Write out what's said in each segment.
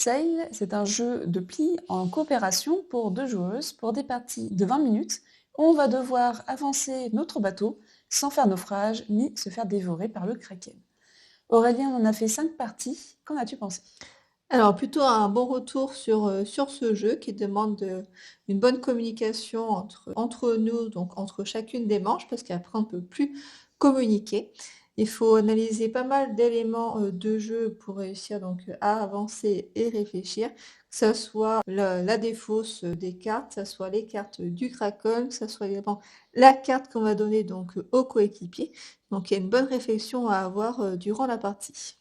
Sail, c'est un jeu de pli en coopération pour deux joueuses pour des parties de 20 minutes où on va devoir avancer notre bateau sans faire naufrage ni se faire dévorer par le kraken. Aurélien on en a fait 5 parties, qu'en as-tu pensé? Alors plutôt un bon retour sur ce jeu qui demande, une bonne communication entre nous, donc entre chacune des manches, parce qu'après on ne peut plus communiquer. Il faut analyser pas mal d'éléments, de jeu pour réussir donc, à avancer et réfléchir. Que ça soit la défausse, des cartes, que ça soit les cartes du Kraken, que ça soit également la carte qu'on va donner donc, au coéquipier. Donc il y a une bonne réflexion à avoir, durant la partie.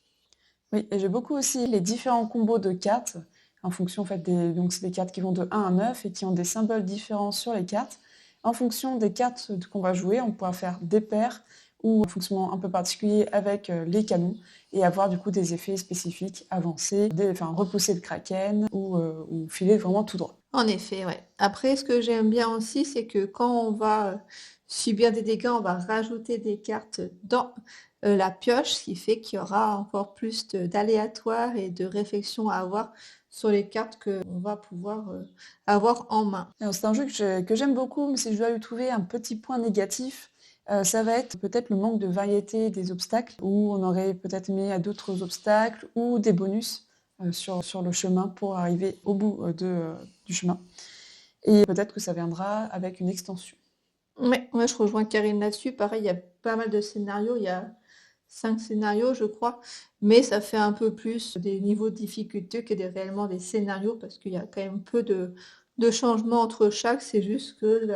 Oui, et j'ai beaucoup aussi les différents combos de cartes en fonction en fait donc c'est des cartes qui vont de 1 à 9 et qui ont des symboles différents sur les cartes. En fonction des cartes qu'on va jouer, on pourra faire des paires ou un fonctionnement un peu particulier avec les canons et avoir du coup des effets spécifiques, avancer, enfin repousser le kraken ou filer vraiment tout droit. En effet, ouais. Après, ce que j'aime bien aussi, c'est que quand on va, subir des dégâts, on va rajouter des cartes dans, la pioche, ce qui fait qu'il y aura encore plus de d'aléatoire et de réflexion à avoir sur les cartes qu'on va pouvoir, avoir en main. Alors, c'est un jeu que j'aime beaucoup, mais si je dois lui trouver un petit point négatif, ça va être peut-être le manque de variété des obstacles, où on aurait peut-être mis à d'autres obstacles ou des bonus sur le chemin pour arriver au bout du chemin. Et peut-être que ça viendra avec une extension. Ouais, ouais, je rejoins Karine là-dessus. Pareil, il y a pas mal de scénarios. Il y a 5 scénarios, je crois, mais ça fait un peu plus des niveaux de difficulté que réellement des scénarios parce qu'il y a quand même peu de changements entre chaque. C'est juste que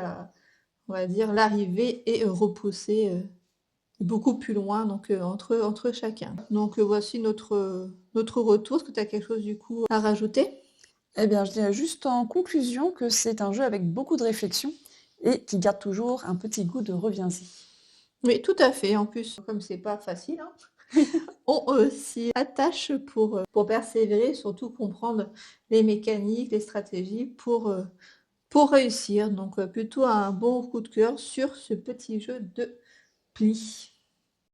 on va dire, l'arrivée est repoussée beaucoup plus loin donc, entre chacun. Donc, voici notre retour. Est-ce que tu as quelque chose du coup à rajouter? Eh bien, je dirais juste en conclusion que c'est un jeu avec beaucoup de réflexion et qui garde toujours un petit goût de reviens-y. Oui, tout à fait. En plus, comme c'est pas facile, hein, on, s'y attache pour persévérer, surtout comprendre les mécaniques, les stratégies pour réussir. Donc, plutôt un bon coup de cœur sur ce petit jeu de pli.